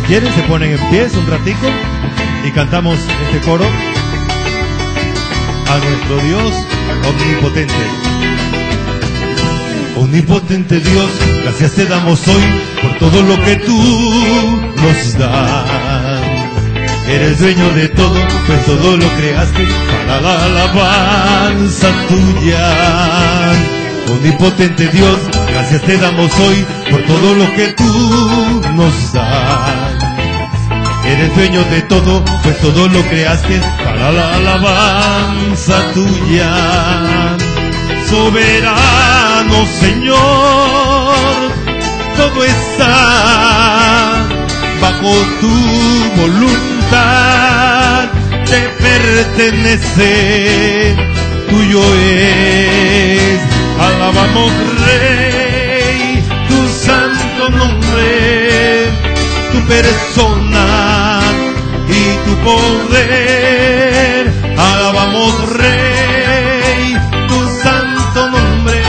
quieren se ponen en pie un ratico y cantamos este coro a nuestro Dios omnipotente. Omnipotente Dios, gracias te damos hoy por todo lo que tú nos das. Eres dueño de todo, pues todo lo creaste para la alabanza tuya. Omnipotente Dios, gracias te damos hoy por todo lo que tú nos das. Eres dueño de todo, pues todo lo creaste para la alabanza tuya. Soberano Señor, todo está bajo tu voluntad, te pertenece, tuyo es. Alabamos Rey, tu santo nombre, tu persona y tu poder. Alabamos Rey, tu santo nombre,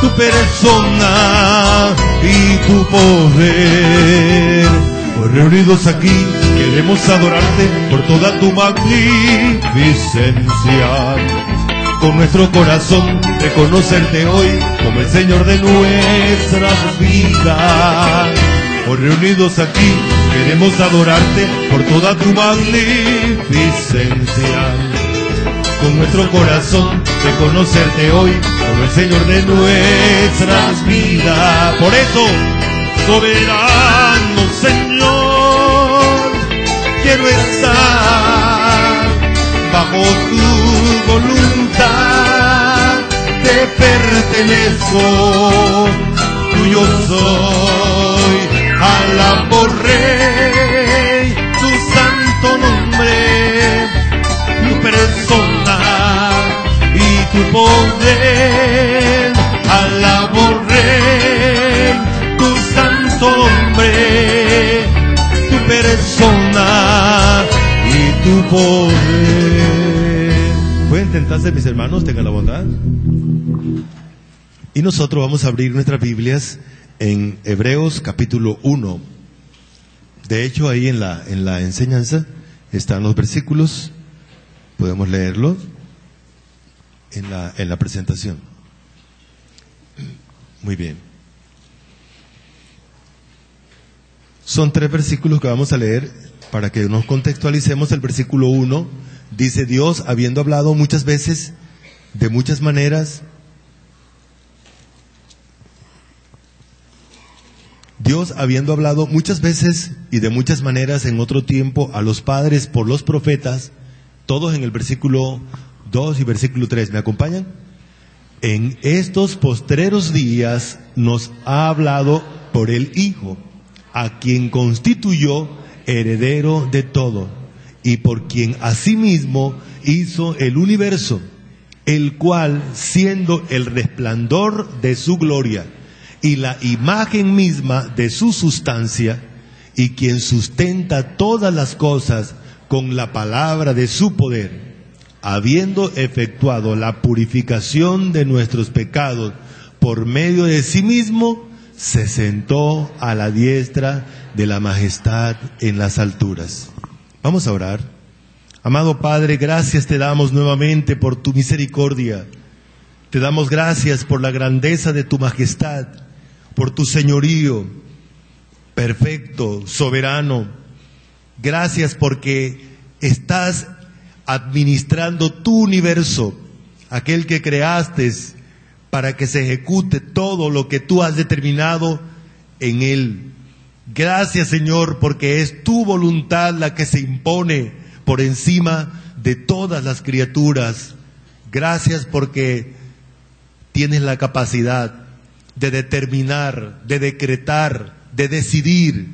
tu persona y tu poder. Hoy reunidos aquí queremos adorarte por toda tu magnificencia. Con nuestro corazón reconocerte hoy como el Señor de nuestras vidas. Hoy reunidos aquí queremos adorarte por toda tu magnificencia. Con nuestro corazón reconocerte hoy como el Señor de nuestras vidas. Por eso, soberano Señor, quiero estar bajo tu voluntad, te pertenezco, tuyo soy. Alabo Rey, tu santo nombre, tu persona y tu poder. Alabo Rey, tu santo nombre, tu persona y tu poder. ¿Pueden tentarse, mis hermanos? Tengan la bondad. Y nosotros vamos a abrir nuestras Biblias en Hebreos capítulo 1. De hecho, ahí en la enseñanza están los versículos. Podemos leerlo en la presentación. Muy bien. Son 3 versículos que vamos a leer para que nos contextualicemos. El versículo 1 dice: Dios, habiendo hablado muchas veces, de muchas maneras, Dios, habiendo hablado muchas veces y de muchas maneras en otro tiempo a los padres por los profetas, todos en el versículo 2 y versículo 3, ¿me acompañan? En estos postreros días nos ha hablado por el Hijo, a quien constituyó heredero de todo, y por quien asimismo hizo el universo, el cual, siendo el resplandor de su gloria y la imagen misma de su sustancia, y quien sustenta todas las cosas con la palabra de su poder, habiendo efectuado la purificación de nuestros pecados por medio de sí mismo, se sentó a la diestra de la majestad en las alturas. Vamos a orar. Amado Padre, gracias te damos nuevamente por tu misericordia. Te damos gracias por la grandeza de tu majestad, por tu señorío perfecto, soberano. Gracias porque estás administrando tu universo, aquel que creaste para que se ejecute todo lo que tú has determinado en él. Gracias, Señor, porque es tu voluntad la que se impone por encima de todas las criaturas. Gracias porque tienes la capacidad de determinar, de decretar, de decidir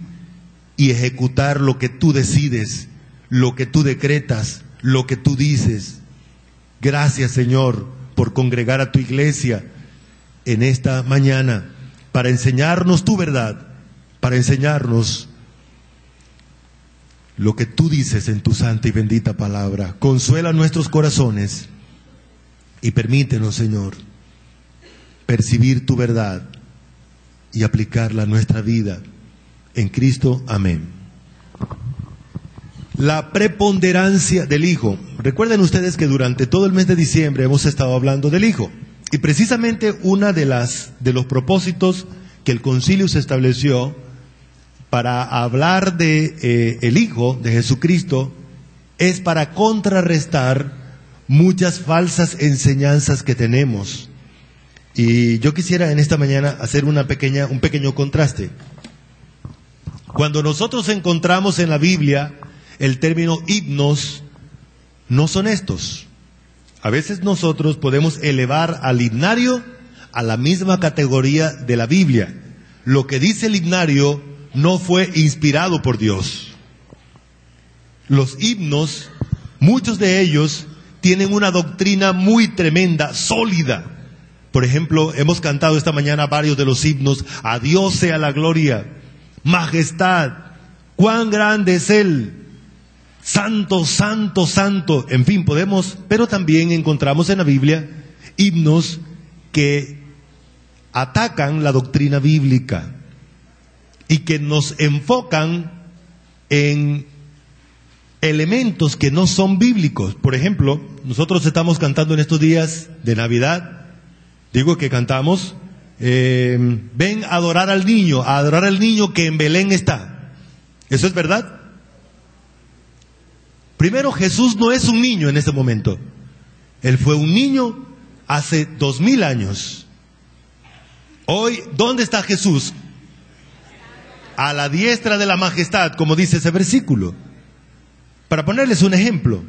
y ejecutar lo que tú decides, lo que tú decretas, lo que tú dices. Gracias, Señor, por congregar a tu iglesia en esta mañana para enseñarnos tu verdad, para enseñarnos lo que tú dices en tu santa y bendita palabra. Consuela nuestros corazones y permítenos, Señor, percibir tu verdad y aplicarla a nuestra vida en Cristo. Amén. La preponderancia del Hijo. Recuerden ustedes que durante todo el mes de diciembre hemos estado hablando del Hijo. Y precisamente una de los propósitos que el concilio se estableció para hablar de el Hijo de Jesucristo es para contrarrestar muchas falsas enseñanzas que tenemos. Y yo quisiera en esta mañana hacer un pequeño contraste. Cuando nosotros encontramos en la Biblia el término himnos, no son estos. A veces nosotros podemos elevar al himnario a la misma categoría de la Biblia. Lo que dice el himnario no fue inspirado por Dios. Los himnos, muchos de ellos, tienen una doctrina muy tremenda, sólida. Por ejemplo, hemos cantado esta mañana varios de los himnos. A Dios sea la gloria, majestad, cuán grande es Él, santo, santo, santo. En fin, pero también encontramos en la Biblia himnos que atacan la doctrina bíblica y que nos enfocan en elementos que no son bíblicos. Por ejemplo, nosotros estamos cantando en estos días de Navidad, digo que cantamos, ven a adorar al niño que en Belén está. ¿Eso es verdad? Primero, Jesús no es un niño en este momento. Él fue un niño hace 2000 años. Hoy, ¿dónde está Jesús? A la diestra de la majestad, como dice ese versículo. Para ponerles un ejemplo.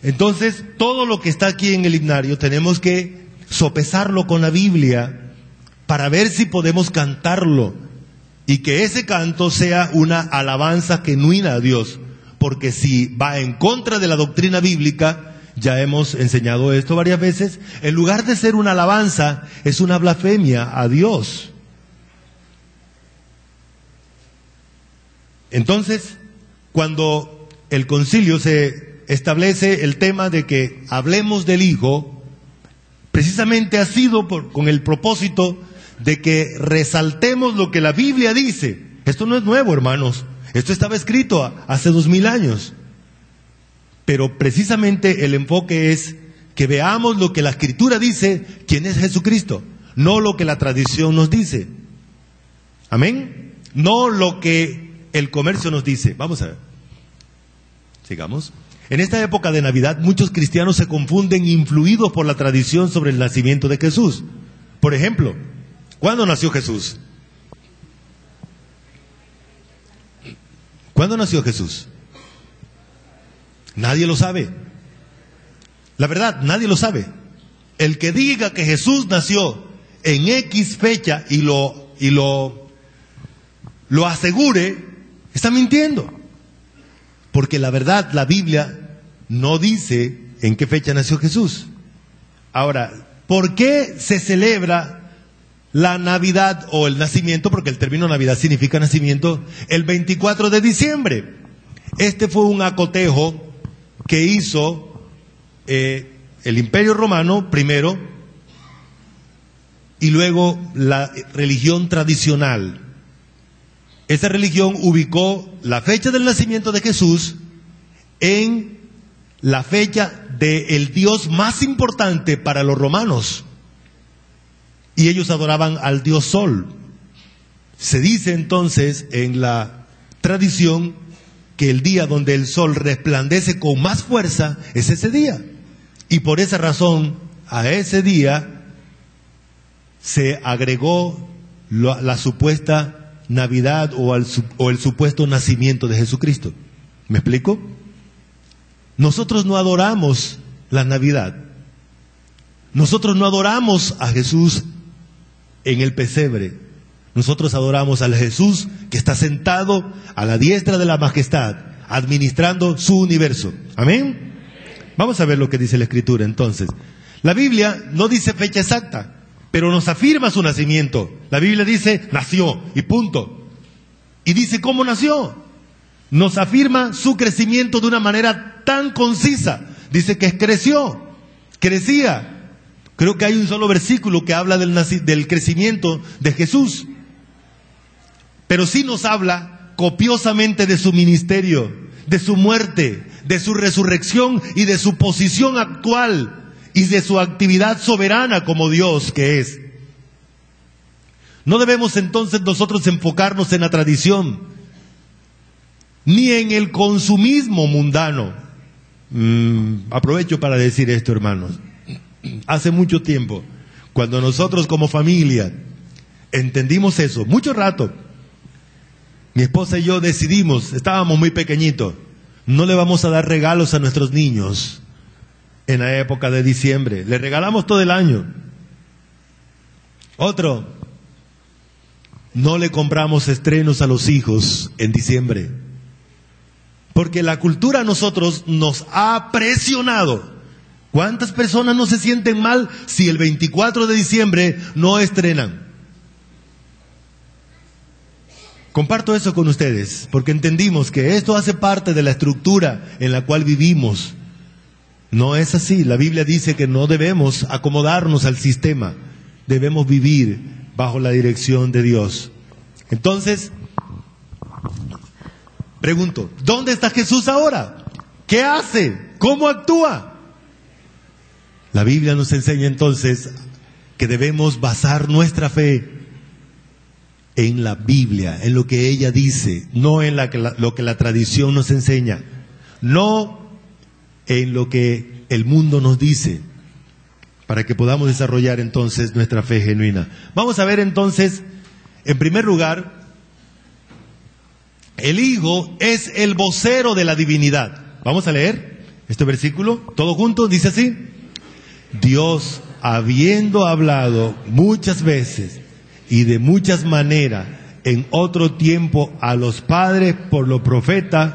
Entonces, todo lo que está aquí en el himnario tenemos que sopesarlo con la Biblia para ver si podemos cantarlo y que ese canto sea una alabanza genuina a Dios. Porque si va en contra de la doctrina bíblica, ya hemos enseñado esto varias veces, en lugar de ser una alabanza, es una blasfemia a Dios. Entonces, cuando el concilio se establece el tema de que hablemos del Hijo, precisamente ha sido con el propósito de que resaltemos lo que la Biblia dice. Esto no es nuevo, hermanos. Esto estaba escrito hace 2000 años. Pero precisamente el enfoque es que veamos lo que la Escritura dice, quién es Jesucristo, no lo que la tradición nos dice. Amén. No lo que el comercio nos dice. Vamos a ver. Sigamos. En esta época de Navidad, muchos cristianos se confunden influidos por la tradición sobre el nacimiento de Jesús. Por ejemplo, ¿cuándo nació Jesús? ¿Cuándo nació Jesús? Nadie lo sabe. La verdad, nadie lo sabe. El que diga que Jesús nació en X fecha y lo asegure, está mintiendo. Porque la verdad, la Biblia no dice en qué fecha nació Jesús. Ahora, ¿por qué se celebra la Navidad o el nacimiento? Porque el término Navidad significa nacimiento. El 24 de diciembre. Este fue un acotejo que hizo el Imperio Romano primero y luego la religión tradicional. Esa religión ubicó la fecha del nacimiento de Jesús en la fecha del Dios más importante para los romanos. Y ellos adoraban al Dios Sol. Se dice entonces en la tradición que el día donde el sol resplandece con más fuerza es ese día. Y por esa razón, a ese día se agregó la supuesta Navidad o el supuesto nacimiento de Jesucristo. ¿Me explico? Nosotros no adoramos la Navidad. Nosotros no adoramos a Jesús en el pesebre. Nosotros adoramos al Jesús que está sentado a la diestra de la majestad, administrando su universo. Amén. Vamos a ver lo que dice la Escritura entonces. La Biblia no dice fecha exacta, pero nos afirma su nacimiento. La Biblia dice, nació, y punto. Y dice cómo nació. Nos afirma su crecimiento de una manera tan concisa. Dice que creció, crecía. Creo que hay un solo versículo que habla del crecimiento de Jesús. pero sí nos habla copiosamente de su ministerio, de su muerte, de su resurrección y de su posición actual y de su actividad soberana como Dios que es. No debemos entonces nosotros enfocarnos en la tradición, ni en el consumismo mundano. Aprovecho para decir esto, hermanos. Hace mucho tiempo, cuando nosotros como familia entendimos eso, mucho rato, mi esposa y yo decidimos, estábamos muy pequeñitos, no le vamos a dar regalos a nuestros niños en la época de diciembre. Le regalamos todo el año. Otro, no le compramos estrenos a los hijos en diciembre. Porque la cultura a nosotros nos ha presionado. ¿Cuántas personas no se sienten mal si el 24 de diciembre no estrenan? Comparto eso con ustedes, porque entendimos que esto hace parte de la estructura en la cual vivimos. No es así. La Biblia dice que no debemos acomodarnos al sistema. Debemos vivir bajo la dirección de Dios. Entonces, pregunto, ¿dónde está Jesús ahora? ¿Qué hace? ¿Cómo actúa? La Biblia nos enseña entonces que debemos basar nuestra fe en la Biblia, en lo que ella dice, no en lo que la tradición nos enseña, no en lo que el mundo nos dice, para que podamos desarrollar entonces nuestra fe genuina. Vamos a ver entonces, en primer lugar, el Hijo es el vocero de la divinidad. Vamos a leer este versículo, todos juntos, dice así: Dios, habiendo hablado muchas veces y de muchas maneras en otro tiempo a los padres por los profetas,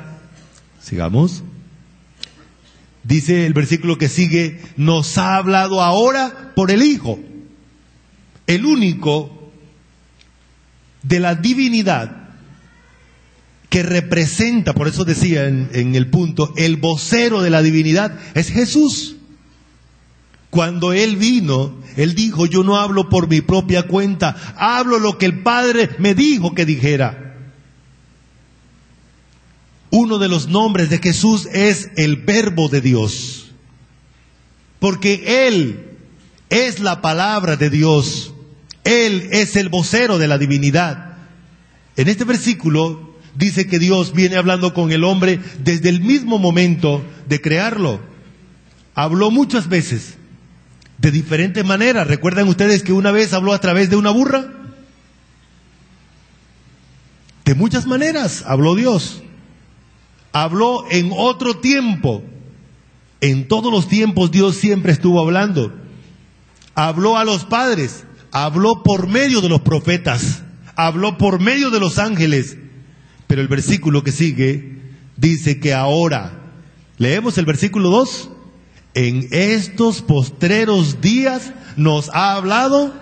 sigamos, dice el versículo que sigue, nos ha hablado ahora por el Hijo, el único de la divinidad que representa, por eso decía en el punto, el vocero de la divinidad es Jesús. Cuando Él vino, Él dijo, yo no hablo por mi propia cuenta, hablo lo que el Padre me dijo que dijera. Uno de los nombres de Jesús es el Verbo de Dios, porque Él es la palabra de Dios, Él es el vocero de la divinidad. En este versículo dice que Dios viene hablando con el hombre desde el mismo momento de crearlo. Habló muchas veces, de diferentes maneras. ¿Recuerdan ustedes que una vez habló a través de una burra? De muchas maneras habló Dios. Habló en otro tiempo. En todos los tiempos Dios siempre estuvo hablando. Habló a los padres. Habló por medio de los profetas. Habló por medio de los ángeles. Pero el versículo que sigue dice que ahora, leemos el versículo 2, en estos postreros días nos ha hablado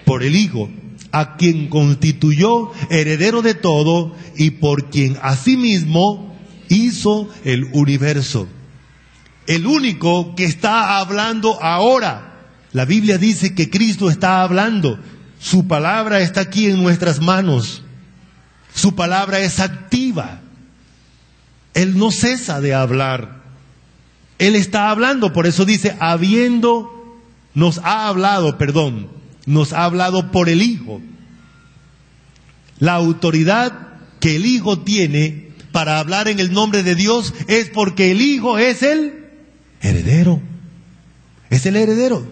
por el Hijo, a quien constituyó heredero de todo y por quien asimismo hizo el universo. El único que está hablando ahora. La Biblia dice que Cristo está hablando. Su palabra está aquí en nuestras manos. Su palabra es activa. Él no cesa de hablar. Él está hablando, por eso dice, nos ha hablado por el Hijo. La autoridad que el Hijo tiene para hablar en el nombre de Dios es porque el Hijo es el heredero. Es el heredero.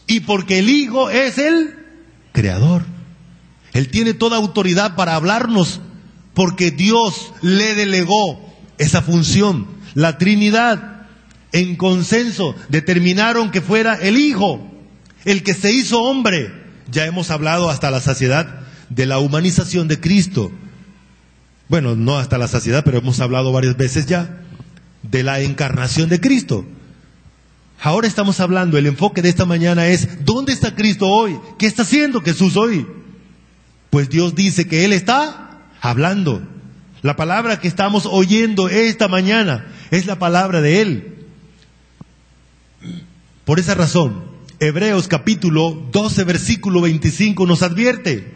Y porque el Hijo es el creador. Él tiene toda autoridad para hablarnos porque Dios le delegó esa función. La Trinidad, en consenso, determinaron que fuera el Hijo, el que se hizo hombre. Ya hemos hablado hasta la saciedad de la humanización de Cristo. Bueno, no hasta la saciedad, pero hemos hablado varias veces ya de la encarnación de Cristo. Ahora estamos hablando, el enfoque de esta mañana es, ¿dónde está Cristo hoy? ¿Qué está haciendo Jesús hoy? Pues Dios dice que Él está hablando. La palabra que estamos oyendo esta mañana es la palabra de Él. Por esa razón, Hebreos capítulo 12, versículo 25 nos advierte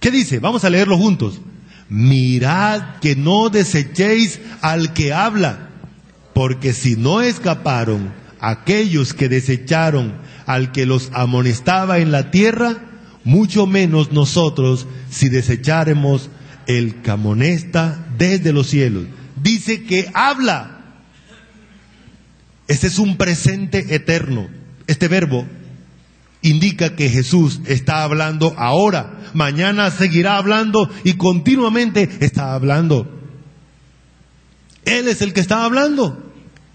¿Qué dice? Vamos a leerlo juntos. Mirad que no desechéis al que habla, porque si no escaparon aquellos que desecharon al que los amonestaba en la tierra, mucho menos nosotros si desecháremos el que amonesta desde los cielos. Dice que habla. Este es un presente eterno. Este verbo indica que Jesús está hablando ahora, mañana seguirá hablando y continuamente está hablando. Él es el que está hablando.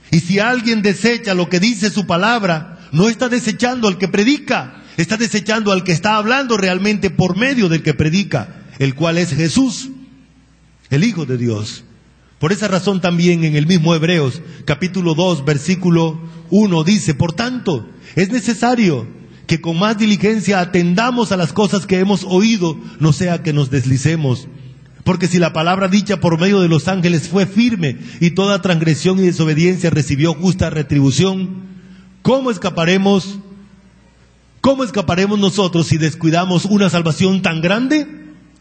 Y si alguien desecha lo que dice su palabra, no está desechando al que predica, está desechando al que está hablando realmente por medio del que predica, el cual es Jesús, el Hijo de Dios. Por esa razón también en el mismo Hebreos, capítulo 2, versículo 1, dice: por tanto, es necesario que con más diligencia atendamos a las cosas que hemos oído, no sea que nos deslicemos. Porque si la palabra dicha por medio de los ángeles fue firme, y toda transgresión y desobediencia recibió justa retribución, ¿cómo escaparemos nosotros si descuidamos una salvación tan grande?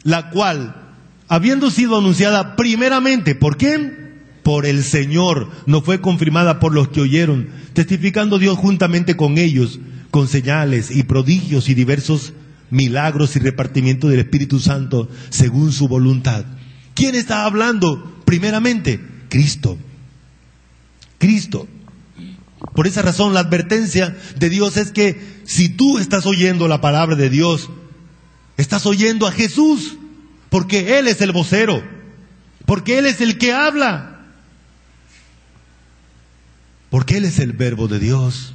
La cual, habiendo sido anunciada primeramente, ¿por quién? Por el Señor, no fue confirmada por los que oyeron, testificando Dios juntamente con ellos, con señales y prodigios y diversos milagros y repartimiento del Espíritu Santo según su voluntad. ¿Quién está hablando primeramente? Cristo. Cristo. Por esa razón la advertencia de Dios es que si tú estás oyendo la palabra de Dios, estás oyendo a Jesús, porque Él es el vocero, porque Él es el que habla, porque Él es el verbo de Dios.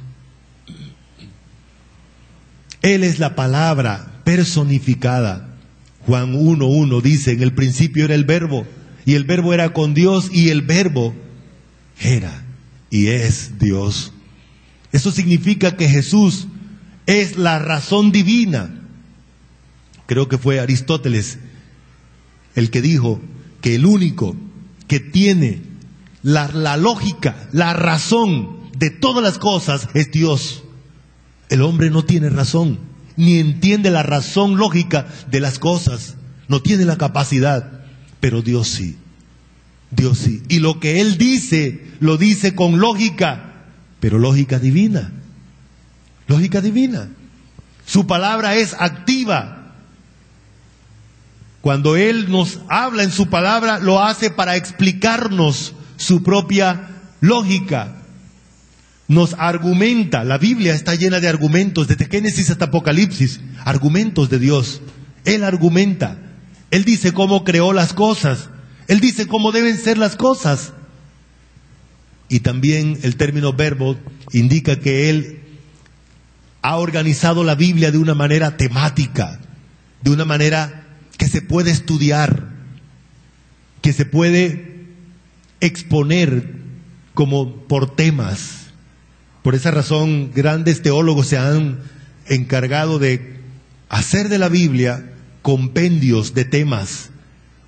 Él es la palabra personificada. Juan 1:1 dice: en el principio era el verbo, y el verbo era con Dios, y el verbo era y es Dios. Eso significa que Jesús es la razón divina. Creo que fue Aristóteles el que dijo que el único que tiene la lógica, la razón de todas las cosas es Dios. El hombre no tiene razón, ni entiende la razón lógica de las cosas, no tiene la capacidad, pero Dios sí, Dios sí. Y lo que Él dice, lo dice con lógica, pero lógica divina, lógica divina. Su palabra es activa. Cuando Él nos habla en su palabra, lo hace para explicarnos su propia lógica. Nos argumenta, la Biblia está llena de argumentos, desde Génesis hasta Apocalipsis, argumentos de Dios. Él argumenta, Él dice cómo creó las cosas, Él dice cómo deben ser las cosas. Y también el término verbo indica que Él ha organizado la Biblia de una manera temática, de una manera que se puede estudiar, que se puede exponer como por temas. Por esa razón, grandes teólogos se han encargado de hacer de la Biblia compendios de temas.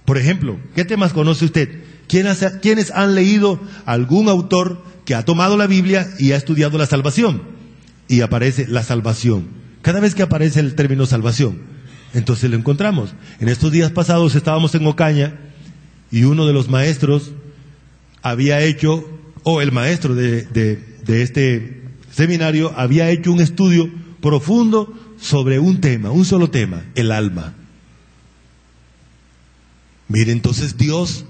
Por ejemplo, ¿qué temas conoce usted? ¿Quiénes han leído algún autor que ha tomado la Biblia y ha estudiado la salvación? Y aparece la salvación. Cada vez que aparece el término salvación, entonces lo encontramos. En estos días pasados estábamos en Ocaña y uno de los maestros había hecho, el maestro de este seminario había hecho un estudio profundo sobre un tema, un solo tema, el alma. Mire, entonces Dios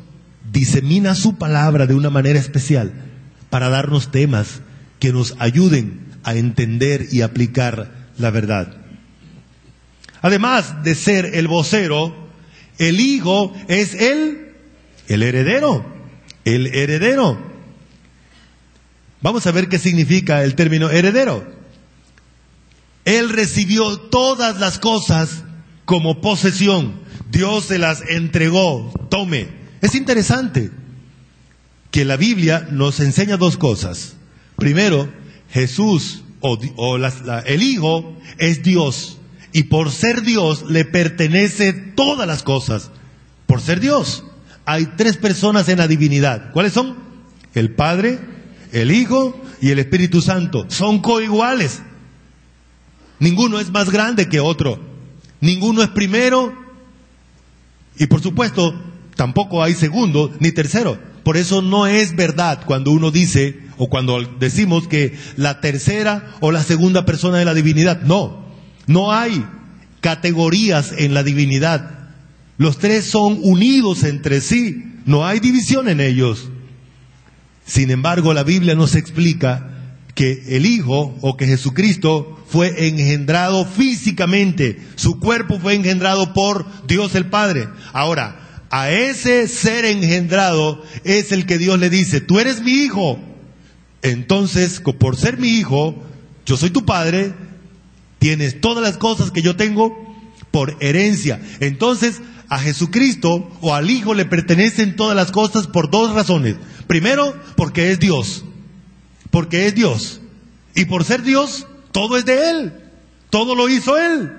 disemina su palabra de una manera especial para darnos temas que nos ayuden a entender y aplicar la verdad. Además de ser el vocero, el Hijo es el heredero. El heredero. Vamos a ver qué significa el término heredero. Él recibió todas las cosas como posesión. Dios se las entregó. Tome. Es interesante que la Biblia nos enseña dos cosas. Primero, Jesús el Hijo es Dios. Y por ser Dios le pertenece todas las cosas. Por ser Dios. Hay tres personas en la divinidad. ¿Cuáles son? El Padre, el Hijo y el Espíritu Santo. Son coiguales. Ninguno es más grande que otro. Ninguno es primero Y por supuesto, tampoco hay segundo ni tercero. Por eso no es verdad cuando uno dice, o cuando decimos que la tercera o la segunda persona de la divinidad. No, no hay categorías en la divinidad. Los tres son unidos entre sí, no hay división en ellos. Sin embargo, la Biblia nos explica que el Hijo, o que Jesucristo, fue engendrado físicamente. Su cuerpo fue engendrado por Dios el Padre. Ahora, a ese ser engendrado es el que Dios le dice: tú eres mi hijo. Entonces, por ser mi hijo, yo soy tu padre, tienes todas las cosas que yo tengo por herencia. Entonces, a Jesucristo o al Hijo le pertenecen todas las cosas por dos razones. Primero, porque es Dios. Porque es Dios. Y por ser Dios, todo es de Él. Todo lo hizo Él.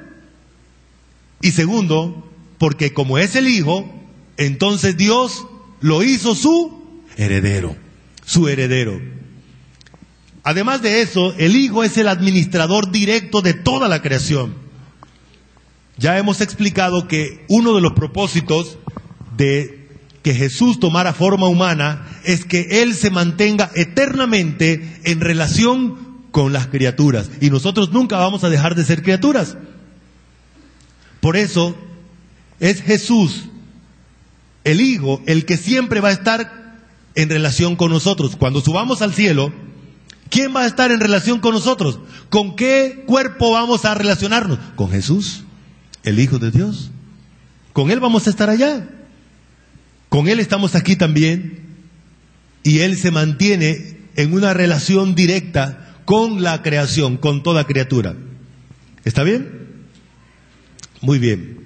Y segundo, porque como es el Hijo, entonces Dios lo hizo su heredero. Su heredero. Además de eso, el Hijo es el administrador directo de toda la creación. Ya hemos explicado que uno de los propósitos de que Jesús tomara forma humana es que Él se mantenga eternamente en relación con las criaturas. Y nosotros nunca vamos a dejar de ser criaturas. Por eso es Jesús, el Hijo, el que siempre va a estar en relación con nosotros. Cuando subamos al cielo, ¿quién va a estar en relación con nosotros? ¿Con qué cuerpo vamos a relacionarnos? Con Jesús, el Hijo de Dios. Con Él vamos a estar allá. Con Él estamos aquí también. Y Él se mantiene en una relación directa con la creación, con toda criatura. ¿Está bien? Muy bien.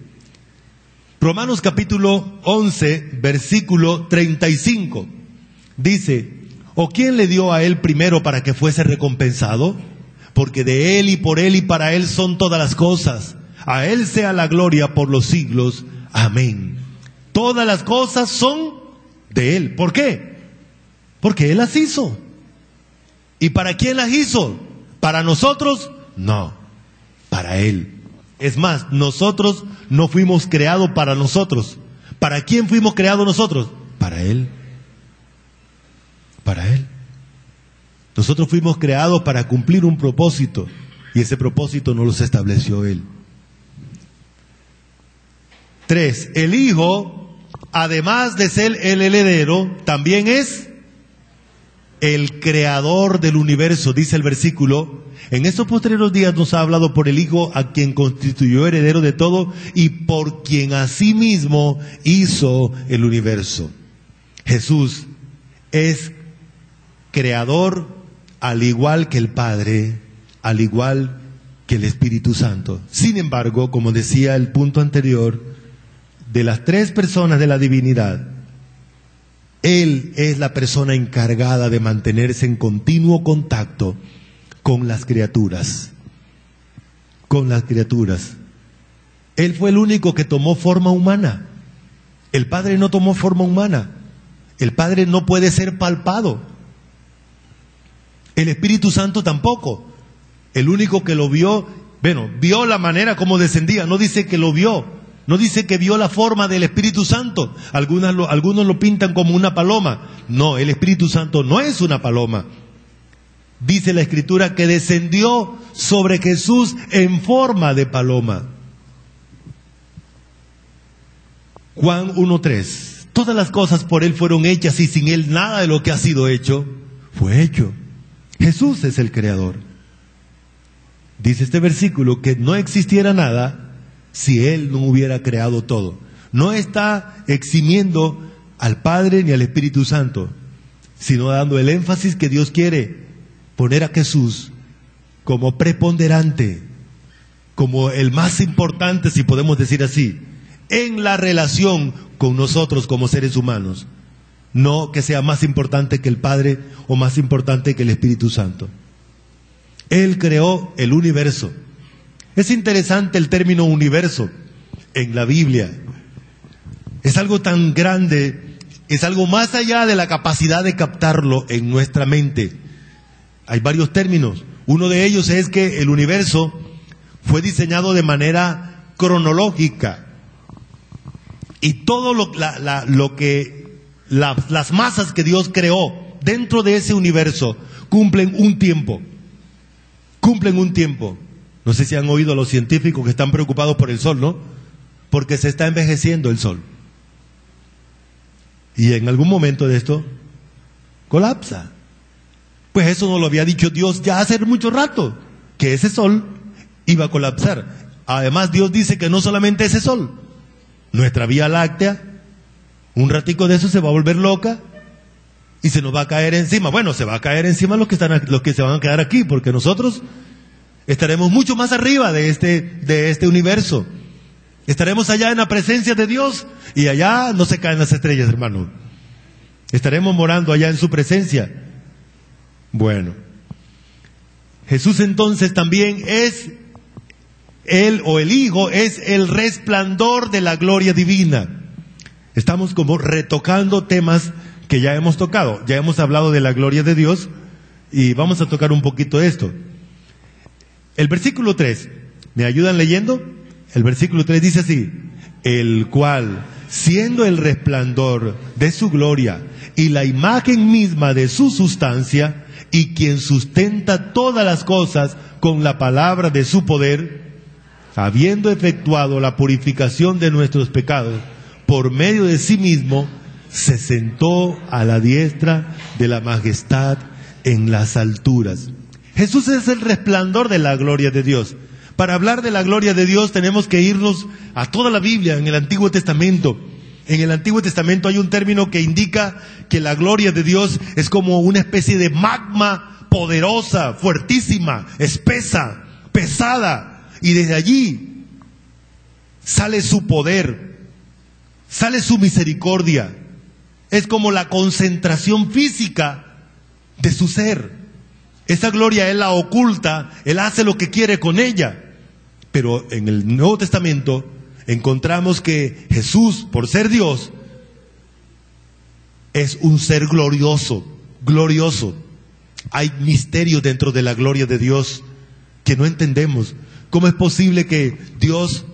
Romanos capítulo 11, versículo 35. Dice: ¿o quién le dio a Él primero para que fuese recompensado? Porque de Él y por Él y para Él son todas las cosas. A Él sea la gloria por los siglos. Amén. Todas las cosas son de Él. ¿Por qué? Porque Él las hizo. ¿Y para quién las hizo? ¿Para nosotros? No, para Él. Es más, nosotros no fuimos creados para nosotros. ¿Para quién fuimos creados nosotros? Para Él. Para Él. Nosotros fuimos creados para cumplir un propósito, y ese propósito no los estableció Él. 3. El Hijo, además de ser el heredero, también es el creador del universo, dice el versículo. En estos posteriores días nos ha hablado por el Hijo, a quien constituyó heredero de todo y por quien asimismo hizo el universo. Jesús es creador al igual que el Padre, al igual que el Espíritu Santo. Sin embargo, como decía el punto anterior, de las tres personas de la divinidad, Él es la persona encargada de mantenerse en continuo contacto con las criaturas. Con las criaturas. Él fue el único que tomó forma humana. El Padre no tomó forma humana. El Padre no puede ser palpado. El Espíritu Santo tampoco. El único que lo vio, bueno, vio la manera como descendía, no dice que lo vio. No dice que vio la forma del Espíritu Santo. Algunos lo pintan como una paloma. No, el Espíritu Santo no es una paloma. Dice la Escritura que descendió sobre Jesús en forma de paloma. Juan 1:3. Todas las cosas por Él fueron hechas y sin Él nada de lo que ha sido hecho fue hecho. Jesús es el creador. Dice este versículo que no existiera nada si Él no hubiera creado todo. No está eximiendo al Padre ni al Espíritu Santo, sino dando el énfasis que Dios quiere poner a Jesús como preponderante, como el más importante, si podemos decir así, en la relación con nosotros como seres humanos. No que sea más importante que el Padre o más importante que el Espíritu Santo. Él creó el universo. Es interesante el término universo en la Biblia. Es algo tan grande, es algo más allá de la capacidad de captarlo en nuestra mente. Hay varios términos. Uno de ellos es que el universo fue diseñado de manera cronológica. Y todo las masas que Dios creó dentro de ese universo cumplen un tiempo. Cumplen un tiempo. No sé si han oído a los científicos que están preocupados por el sol, ¿no? Porque se está envejeciendo el sol. Y en algún momento de esto colapsa. Pues eso nos lo había dicho Dios ya hace mucho rato, que ese sol iba a colapsar. Además, Dios dice que no solamente ese sol, nuestra Vía Láctea, un ratico de eso se va a volver loca y se nos va a caer encima. Bueno, se va a caer encima los que se van a quedar aquí, porque nosotros estaremos mucho más arriba de este universo. Estaremos allá en la presencia de Dios y allá no se caen las estrellas, hermano. Estaremos morando allá en su presencia. Bueno, Jesús entonces también es Él, o el Hijo, es el resplandor de la gloria divina. Estamos como retocando temas que ya hemos tocado. Ya hemos hablado de la gloria de Dios y vamos a tocar un poquito esto. El versículo 3, ¿me ayudan leyendo? El versículo 3 dice así: el cual, siendo el resplandor de su gloria y la imagen misma de su sustancia, y quien sustenta todas las cosas con la palabra de su poder, habiendo efectuado la purificación de nuestros pecados por medio de sí mismo, se sentó a la diestra de la majestad en las alturas. Jesús es el resplandor de la gloria de Dios. Para hablar de la gloria de Dios tenemos que irnos a toda la Biblia, en el Antiguo Testamento. En el Antiguo Testamento hay un término que indica que la gloria de Dios es como una especie de magma poderosa, fuertísima, espesa, pesada. Y desde allí sale su poder, sale su misericordia. Es como la concentración física de su ser. Esa gloria Él la oculta, Él hace lo que quiere con ella. Pero en el Nuevo Testamento encontramos que Jesús, por ser Dios, es un ser glorioso, glorioso. Hay misterios dentro de la gloria de Dios que no entendemos. ¿Cómo es posible que Dios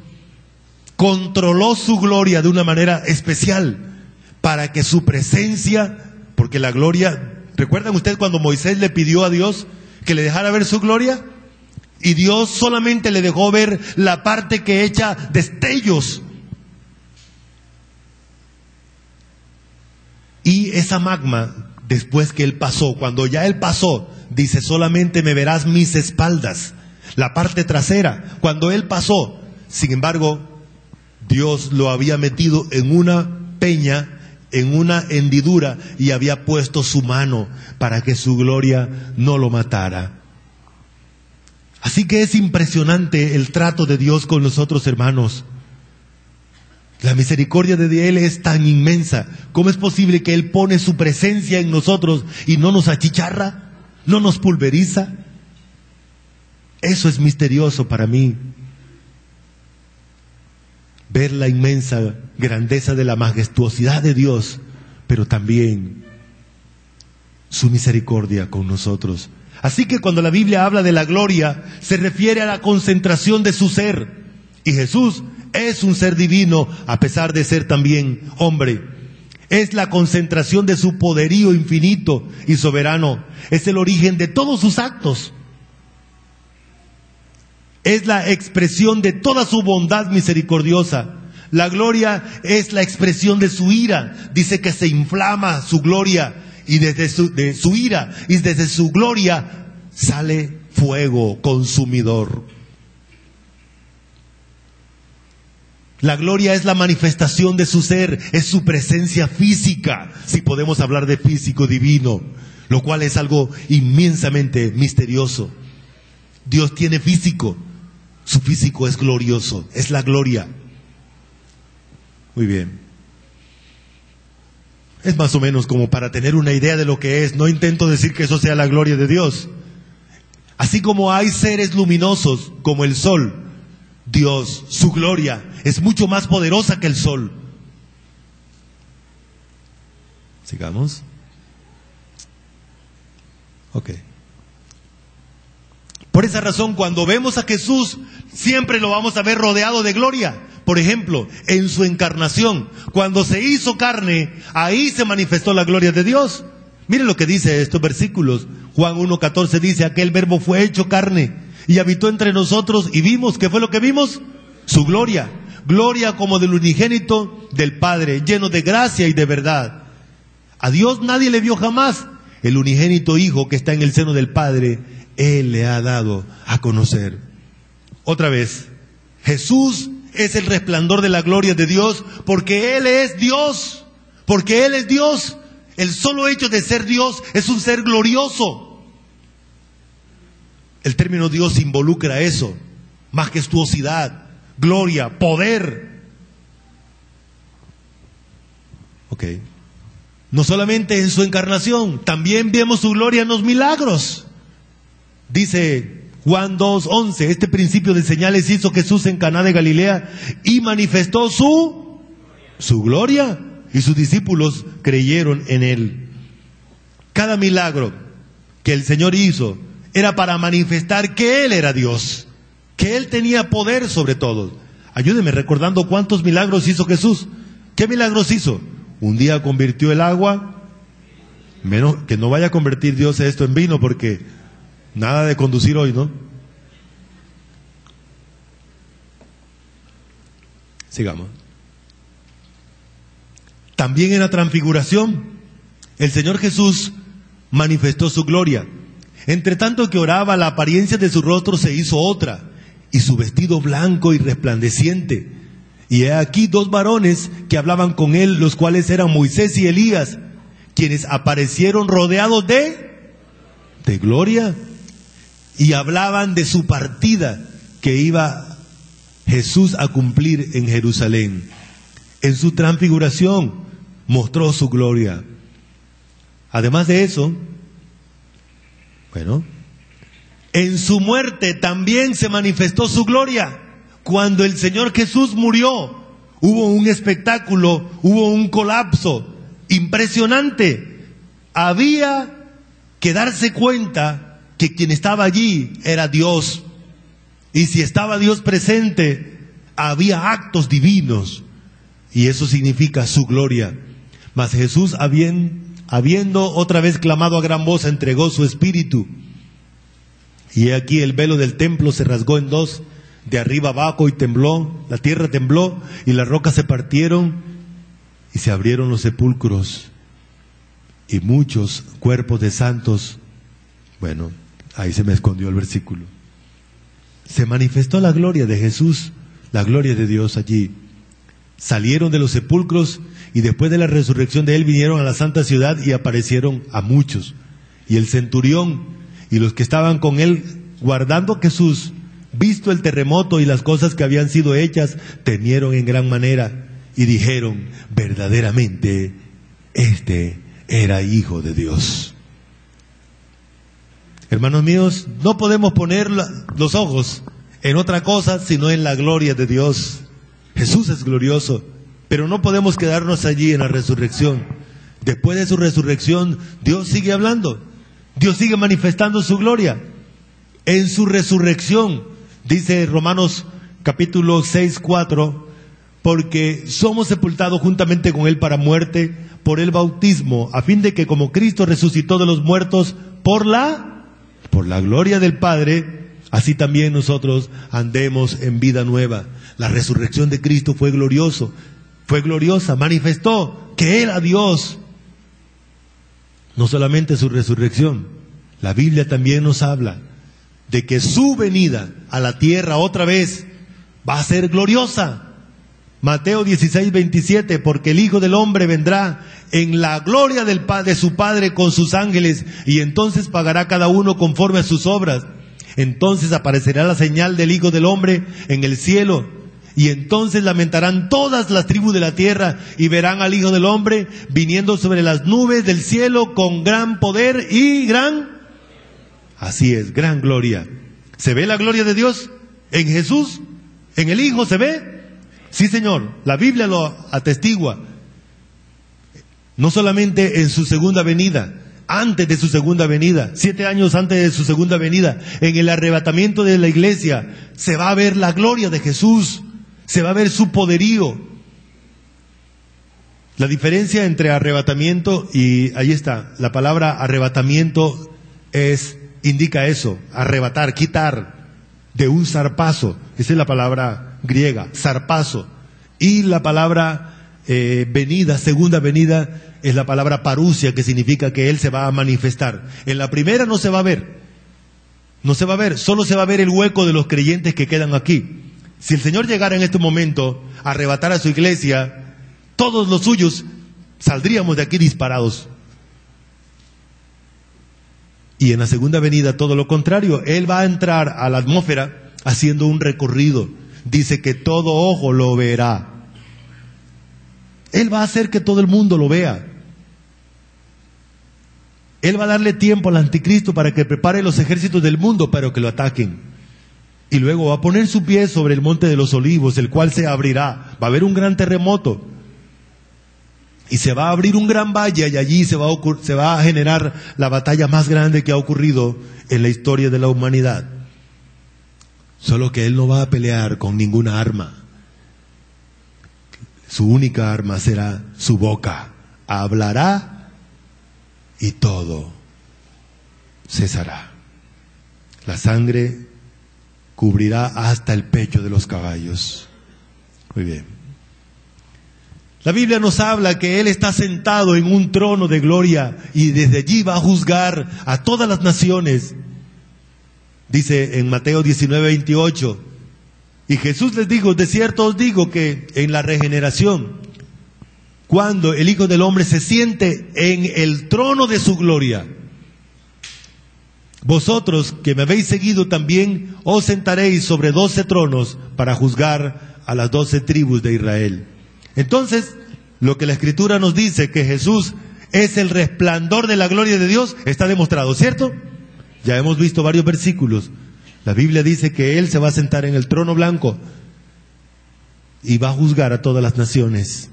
controló su gloria de una manera especial para que su presencia, porque la gloria, ¿recuerdan ustedes cuando Moisés le pidió a Dios que le dejara ver su gloria? Y Dios solamente le dejó ver la parte que echa destellos. Y esa magma, después que Él pasó, cuando ya Él pasó, dice: solamente me verás mis espaldas, la parte trasera. Cuando Él pasó, sin embargo, Dios lo había metido en una peña, en una hendidura, y había puesto su mano para que su gloria no lo matara. Así que es impresionante el trato de Dios con nosotros, hermanos. La misericordia de Él es tan inmensa. ¿Cómo es posible que Él pone su presencia en nosotros y no nos achicharra, no nos pulveriza? Eso es misterioso para mí. Ver la inmensa grandeza de la majestuosidad de Dios, pero también su misericordia con nosotros. Así que cuando la Biblia habla de la gloria, se refiere a la concentración de su ser. Y Jesús es un ser divino, a pesar de ser también hombre. Es la concentración de su poderío infinito y soberano. Es el origen de todos sus actos. Es la expresión de toda su bondad misericordiosa. La gloria es la expresión de su ira. Dice que se inflama su gloria. Y desde su ira y desde su gloria sale fuego consumidor. La gloria es la manifestación de su ser, es su presencia física, si podemos hablar de físico divino, lo cual es algo inmensamente misterioso. Dios tiene físico, su físico es glorioso, es la gloria. Muy bien. Es más o menos como para tener una idea de lo que es. No intento decir que eso sea la gloria de Dios. Así como hay seres luminosos como el sol, Dios, su gloria, es mucho más poderosa que el sol. Sigamos. Ok. Por esa razón, cuando vemos a Jesús, siempre lo vamos a ver rodeado de gloria, Por ejemplo, en su encarnación, cuando se hizo carne, ahí se manifestó la gloria de Dios. Miren lo que dice estos versículos. Juan 1:14 dice, aquel verbo fue hecho carne y habitó entre nosotros y vimos, ¿qué fue lo que vimos? Su gloria. Gloria como del unigénito del Padre, lleno de gracia y de verdad. A Dios nadie le vio jamás. El unigénito Hijo que está en el seno del Padre, Él le ha dado a conocer. Otra vez, Jesús es el resplandor de la gloria de Dios porque Él es Dios. Porque Él es Dios. El solo hecho de ser Dios es un ser glorioso. El término Dios involucra eso. Majestuosidad, gloria, poder. Ok. No solamente en su encarnación, también vemos su gloria en los milagros. Dice Juan 2:11, este principio de señales hizo Jesús en Caná de Galilea y manifestó su gloria, y sus discípulos creyeron en él. Cada milagro que el Señor hizo era para manifestar que Él era Dios, que Él tenía poder sobre todo. Ayúdeme recordando cuántos milagros hizo Jesús. ¿Qué milagros hizo? Un día convirtió el agua, menos que no vaya a convertir Dios esto en vino, porque nada de conducir hoy, ¿no? Sigamos. También en la transfiguración, el Señor Jesús manifestó su gloria. Entre tanto que oraba, la apariencia de su rostro se hizo otra, y su vestido blanco y resplandeciente. Y he aquí dos varones que hablaban con él, los cuales eran Moisés y Elías, quienes aparecieron rodeados de gloria, y hablaban de su partida que iba Jesús a cumplir en Jerusalén. En su transfiguración mostró su gloria. Además de eso, en su muerte también se manifestó su gloria. Cuando el Señor Jesús murió, hubo un espectáculo, hubo un colapso impresionante. Había que darse cuenta que quien estaba allí era Dios. Y si estaba Dios presente, había actos divinos. Y eso significa su gloria. Mas Jesús, habiendo otra vez clamado a gran voz, entregó su espíritu. Y he aquí el velo del templo se rasgó en dos, de arriba abajo, y tembló, la tierra tembló, y las rocas se partieron, y se abrieron los sepulcros, y muchos cuerpos de santos. Ahí se me escondió el versículo. Se manifestó la gloria de Jesús, la gloria de Dios allí. Salieron de los sepulcros, y después de la resurrección de Él vinieron a la santa ciudad y aparecieron a muchos. Y el centurión y los que estaban con Él guardando a Jesús, visto el terremoto y las cosas que habían sido hechas, temieron en gran manera y dijeron, verdaderamente, este era Hijo de Dios. Hermanos míos, no podemos poner los ojos en otra cosa sino en la gloria de Dios. Jesús es glorioso, pero no podemos quedarnos allí en la resurrección. Después de su resurrección, Dios sigue hablando, Dios sigue manifestando su gloria. En su resurrección, dice Romanos capítulo 6:4, porque somos sepultados juntamente con Él para muerte por el bautismo, a fin de que como Cristo resucitó de los muertos por la gloria del Padre, así también nosotros andemos en vida nueva. La resurrección de Cristo fue gloriosa, manifestó que era Dios. No solamente su resurrección, la Biblia también nos habla de que su venida a la tierra otra vez va a ser gloriosa. Mateo 16:27, porque el Hijo del Hombre vendrá en la gloria de su Padre con sus ángeles, y entonces pagará cada uno conforme a sus obras. Entonces aparecerá la señal del Hijo del Hombre en el cielo, y entonces lamentarán todas las tribus de la tierra, y verán al Hijo del Hombre viniendo sobre las nubes del cielo con gran poder y así es, gran gloria. ¿Se ve la gloria de Dios en Jesús? ¿En el Hijo se ve? Sí, Señor, la Biblia lo atestigua. No solamente en su segunda venida, antes de su segunda venida, 7 años antes de su segunda venida, en el arrebatamiento de la iglesia, se va a ver la gloria de Jesús. se va a ver su poderío. La diferencia entre arrebatamiento y, ahí está, la palabra arrebatamiento indica eso, arrebatar, quitar, de un zarpazo. Esa es la palabra griega, zarpazo. Y la palabra venida, segunda venida, es la palabra parusia, que significa que Él se va a manifestar. En la primera no se va a ver, solo se va a ver el hueco de los creyentes que quedan aquí. Si el Señor llegara en este momento a arrebatar a su iglesia, todos los suyos saldríamos de aquí disparados. Y en la segunda venida todo lo contrario, Él va a entrar a la atmósfera haciendo un recorrido. Dice que todo ojo lo verá. Él va a hacer que todo el mundo lo vea. Él va a darle tiempo al anticristo para que prepare los ejércitos del mundo para que lo ataquen. Y luego va a poner su pie sobre el monte de los olivos, el cual se abrirá. Va a haber un gran terremoto. Y se va a abrir un gran valle y allí se va a generar la batalla más grande que ha ocurrido en la historia de la humanidad. Solo que Él no va a pelear con ninguna arma. Su única arma será su boca. Hablará y todo cesará. La sangre cubrirá hasta el pecho de los caballos. Muy bien. La Biblia nos habla que Él está sentado en un trono de gloria y desde allí va a juzgar a todas las naciones. Dice en Mateo 19:28, y Jesús les dijo, de cierto os digo que en la regeneración, cuando el Hijo del Hombre se siente en el trono de su gloria, vosotros que me habéis seguido también os sentaréis sobre 12 tronos para juzgar a las 12 tribus de Israel. Entonces, lo que la Escritura nos dice, que Jesús es el resplandor de la gloria de Dios, está demostrado, ¿cierto? Ya hemos visto varios versículos. La Biblia dice que Él se va a sentar en el trono blanco y va a juzgar a todas las naciones.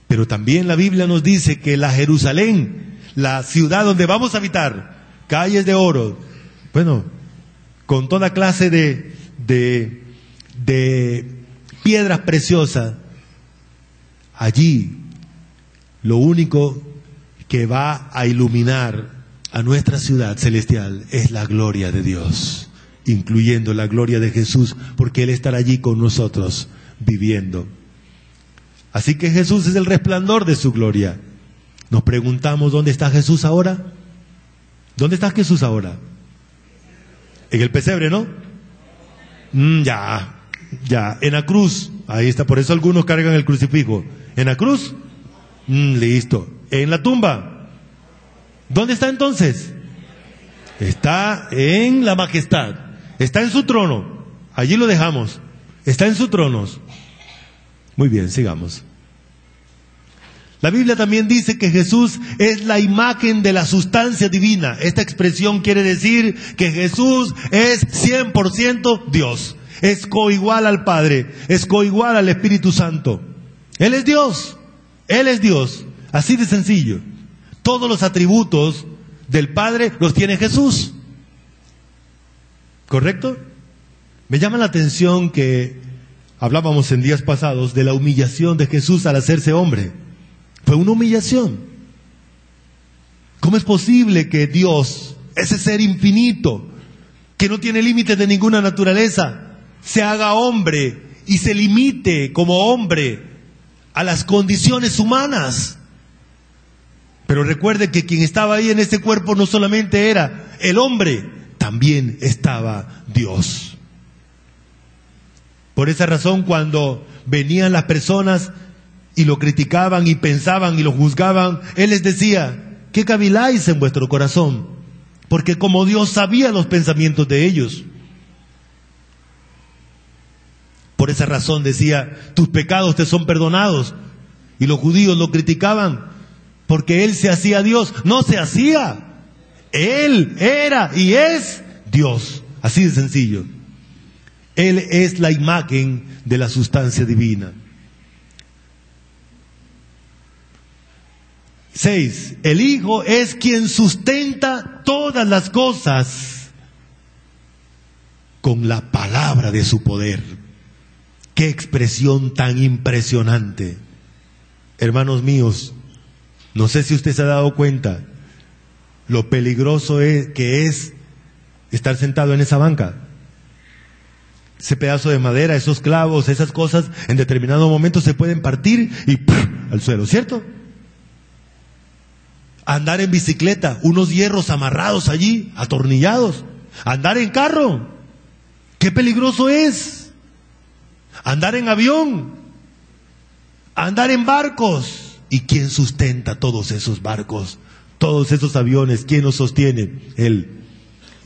Pero también la Biblia nos dice que la Jerusalén, la ciudad donde vamos a habitar, calles de oro, bueno, con toda clase de piedras preciosas, allí lo único que va a iluminar a nuestra ciudad celestial es la gloria de Dios, incluyendo la gloria de Jesús, porque Él estará allí con nosotros viviendo. Así que Jesús es el resplandor de su gloria. Nos preguntamos, ¿dónde está Jesús ahora? ¿Dónde está Jesús ahora? En el pesebre, ¿no? Ya, en la cruz. Ahí está, por eso algunos cargan el crucifijo. ¿En la cruz? Listo. ¿En la tumba? ¿Dónde está entonces? Está en la majestad. Está en su trono. Allí lo dejamos. Está en su trono. Muy bien, sigamos. La Biblia también dice que Jesús es la imagen de la sustancia divina. Esta expresión quiere decir que Jesús es 100% Dios. Es coigual al Padre, es coigual al Espíritu Santo. Él es Dios, Él es Dios, así de sencillo. Todos los atributos del Padre los tiene Jesús. ¿Correcto? Me llama la atención que hablábamos en días pasados de la humillación de Jesús al hacerse hombre. Fue una humillación. ¿Cómo es posible que Dios, ese ser infinito, que no tiene límites de ninguna naturaleza, se haga hombre y se limite como hombre a las condiciones humanas? Pero recuerde que quien estaba ahí en ese cuerpo no solamente era el hombre, también estaba Dios. Por esa razón, cuando venían las personas y lo criticaban y pensaban y lo juzgaban, Él les decía, ¿qué caviláis en vuestro corazón? Porque como Dios sabía los pensamientos de ellos. Por esa razón decía, tus pecados te son perdonados. Y los judíos lo criticaban porque Él se hacía Dios. No se hacía. Él era y es Dios. Así de sencillo. Él es la imagen de la sustancia divina. 6. El Hijo es quien sustenta todas las cosas con la palabra de su poder. Qué expresión tan impresionante. Hermanos míos, no sé si usted se ha dado cuenta lo peligroso que es estar sentado en esa banca. Ese pedazo de madera, esos clavos, esas cosas, en determinado momento se pueden partir y ¡pum!, al suelo, ¿cierto? Andar en bicicleta, unos hierros amarrados allí, atornillados. Andar en carro, qué peligroso es. Andar en avión, andar en barcos. ¿Y quién sustenta todos esos barcos? Todos esos aviones, ¿quién los sostiene? Él.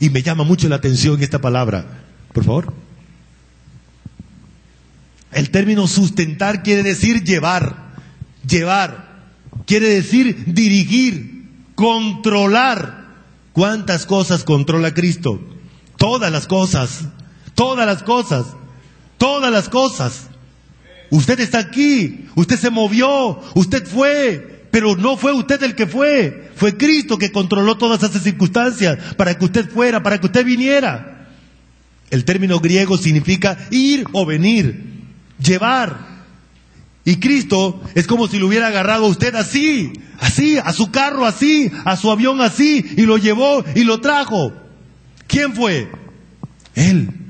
Y me llama mucho la atención esta palabra. Por favor. El término sustentar quiere decir llevar. Llevar. Quiere decir dirigir, controlar. ¿Cuántas cosas controla Cristo? Todas las cosas. Todas las cosas. Todas las cosas. Usted está aquí. Usted se movió. Usted fue. Pero no fue usted el que fue. Fue Cristo que controló todas esas circunstancias para que usted fuera, para que usted viniera. El término griego significa ir o venir, llevar. Y Cristo es como si lo hubiera agarrado a usted así, a su carro así, a su avión así, y lo llevó y lo trajo. ¿Quién fue? Él.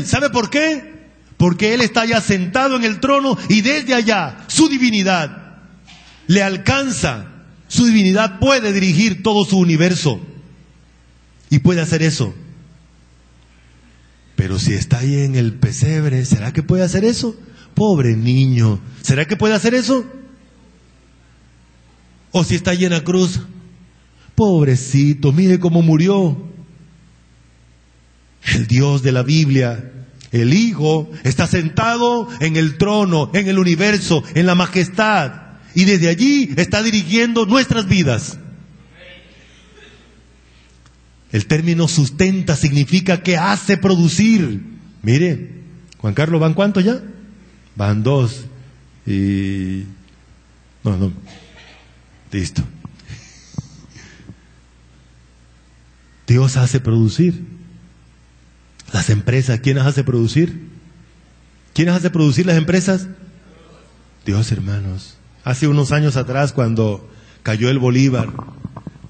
¿Sabe por qué? Porque Él está ya sentado en el trono y desde allá su divinidad le alcanza. Su divinidad puede dirigir todo su universo y puede hacer eso. Pero si está ahí en el pesebre, ¿será que puede hacer eso? Pobre niño, ¿será que puede hacer eso? O si está ahí en la cruz, pobrecito, mire cómo murió. El Dios de la Biblia, el Hijo, está sentado en el trono, en el universo, en la majestad, y desde allí está dirigiendo nuestras vidas. El término sustenta significa que hace producir. Mire, Juan Carlos, ¿van cuántos ya? Van 2. Y... No. Listo. Dios hace producir. Las empresas, ¿quién las hace producir? ¿Quiénes hace producir las empresas? Dios, hermanos. Hace unos años atrás, cuando cayó el Bolívar,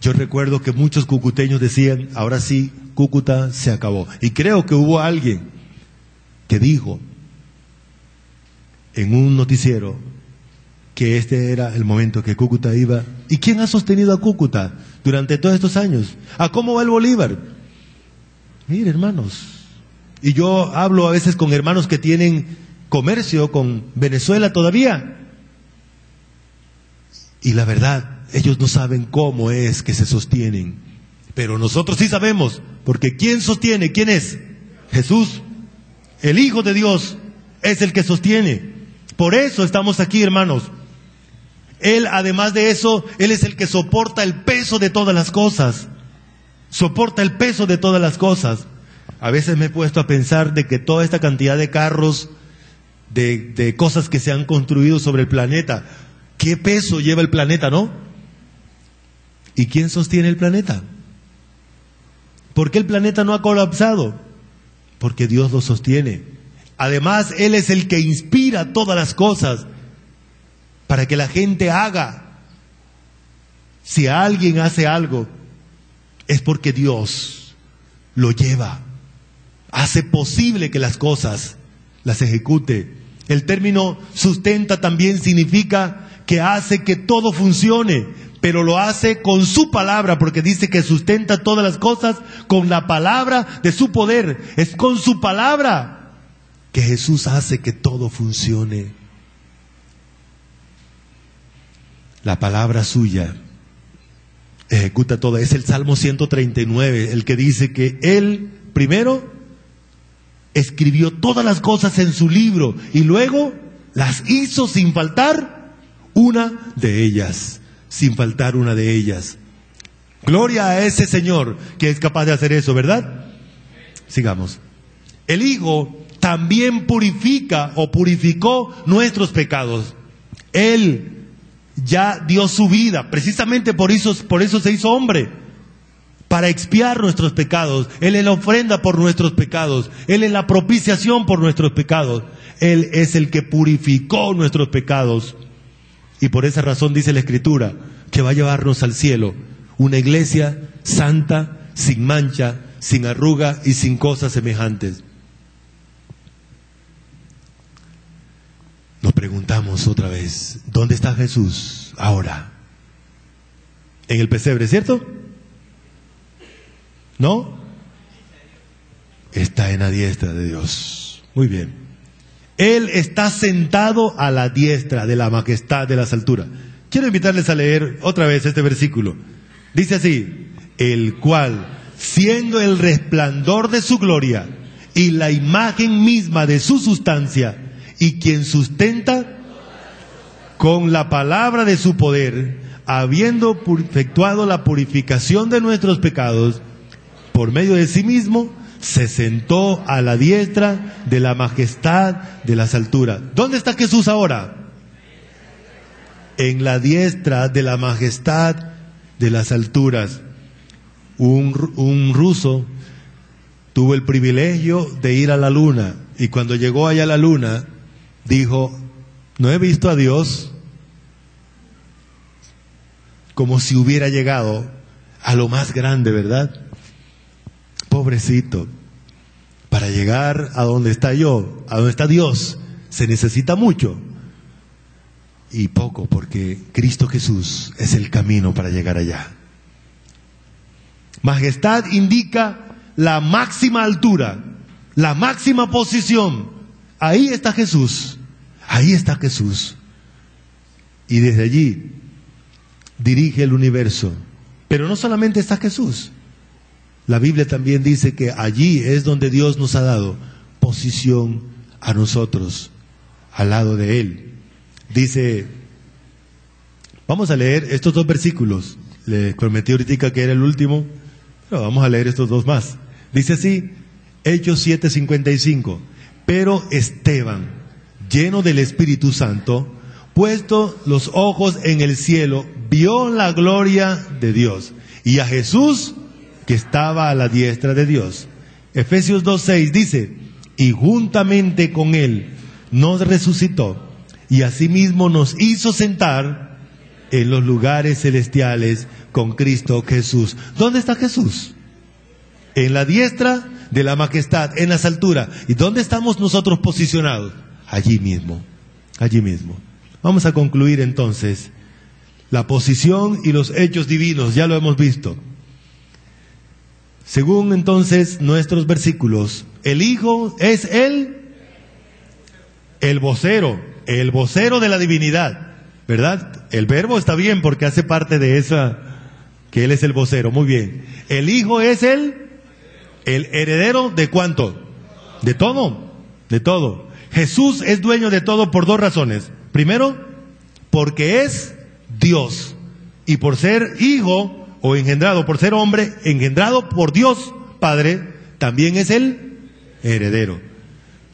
yo recuerdo que muchos cucuteños decían, ahora sí, Cúcuta se acabó. Y creo que hubo alguien que dijo en un noticiero que este era el momento que Cúcuta iba. ¿Y quién ha sostenido a Cúcuta durante todos estos años? ¿A cómo va el Bolívar? Mire, hermanos, y yo hablo a veces con hermanos que tienen comercio con Venezuela todavía, y la verdad, ellos no saben cómo es que se sostienen, pero nosotros sí sabemos, porque ¿quién sostiene? ¿Quién es? Jesús, el Hijo de Dios, es el que sostiene. Por eso estamos aquí, hermanos. Él, además de eso, Él es el que soporta el peso de todas las cosas. Soporta el peso de todas las cosas. A veces me he puesto a pensar de que toda esta cantidad de carros, de cosas que se han construido sobre el planeta, ¿qué peso lleva el planeta, no? ¿Y quién sostiene el planeta? ¿Por qué el planeta no ha colapsado? Porque Dios lo sostiene. Además, Él es el que inspira todas las cosas para que la gente haga. Si alguien hace algo, es porque Dios lo lleva, hace posible que las cosas las ejecute. El término sustenta también significa que hace que todo funcione, pero lo hace con su palabra, porque dice que sustenta todas las cosas con la palabra de su poder. Es con su palabra que Jesús hace que todo funcione. La palabra suya ejecuta todo. Es el Salmo 139, el que dice que Él primero escribió todas las cosas en su libro y luego las hizo sin faltar una de ellas. Sin faltar una de ellas. Gloria a ese Señor que es capaz de hacer eso, ¿verdad? Sigamos. El Hijo también purifica o purificó nuestros pecados. Él ya dio su vida, precisamente por eso se hizo hombre, para expiar nuestros pecados. Él es la ofrenda por nuestros pecados. Él es la propiciación por nuestros pecados. Él es el que purificó nuestros pecados. Y por esa razón dice la Escritura que va a llevarnos al cielo, una iglesia santa, sin mancha, sin arruga y sin cosas semejantes. Nos preguntamos otra vez, ¿dónde está Jesús ahora? En el pesebre, ¿cierto? ¿No? Está en la diestra de Dios. Muy bien. Él está sentado a la diestra de la majestad de las alturas. Quiero invitarles a leer otra vez este versículo. Dice así: el cual, siendo el resplandor de su gloria y la imagen misma de su sustancia, y quien sustenta con la palabra de su poder, habiendo efectuado la purificación de nuestros pecados, por medio de sí mismo, se sentó a la diestra de la majestad de las alturas. ¿Dónde está Jesús ahora? En la diestra de la majestad de las alturas. Un ruso tuvo el privilegio de ir a la luna, y cuando llegó allá a la luna, dijo: no he visto a Dios, como si hubiera llegado a lo más grande, ¿verdad? Pobrecito, para llegar a donde está yo, a donde está Dios, se necesita mucho y poco, porque Cristo Jesús es el camino para llegar allá. Majestad indica la máxima altura, la máxima posición. Ahí está Jesús, ahí está Jesús. Y desde allí dirige el universo. Pero no solamente está Jesús. La Biblia también dice que allí es donde Dios nos ha dado posición a nosotros, al lado de Él. Dice, vamos a leer estos dos versículos. Les prometí ahorita que era el último, pero vamos a leer estos dos más. Dice así, Hechos 7:55. Pero Esteban, lleno del Espíritu Santo, puesto los ojos en el cielo, vio la gloria de Dios y a Jesús que estaba a la diestra de Dios. Efesios 2:6 dice, y juntamente con Él nos resucitó y asimismo nos hizo sentar en los lugares celestiales con Cristo Jesús. ¿Dónde está Jesús? En la diestra de la majestad, en las alturas. ¿Y dónde estamos nosotros posicionados? Allí mismo, allí mismo. Vamos a concluir entonces la posición y los hechos divinos, ya lo hemos visto. Según entonces nuestros versículos, el Hijo es el vocero de la divinidad, ¿verdad? El verbo está bien porque hace parte de esa, que Él es el vocero, muy bien. El Hijo es el heredero ¿de cuánto? De todo, de todo. Jesús es dueño de todo por dos razones. Primero, porque es Dios, y por ser hijo o engendrado, por ser hombre, engendrado por Dios Padre, también es el heredero.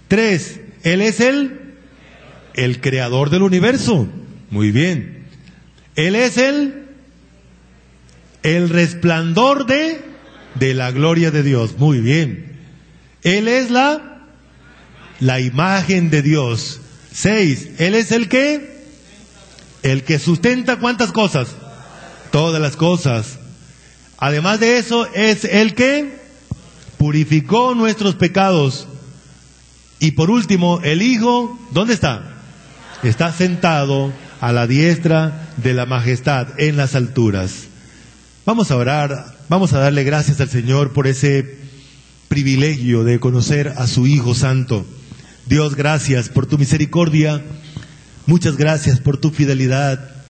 3, Él es el creador del universo. Muy bien. Él es el resplandor de la gloria de Dios. Muy bien. Él es la imagen de Dios. 6, Él es el que sustenta ¿cuántas cosas? Todas las cosas. Además de eso, es el que purificó nuestros pecados. Y por último, el Hijo, ¿dónde está? Está sentado a la diestra de la majestad en las alturas. Vamos a orar, vamos a darle gracias al Señor por ese privilegio de conocer a su Hijo Santo. Dios, gracias por tu misericordia, muchas gracias por tu fidelidad.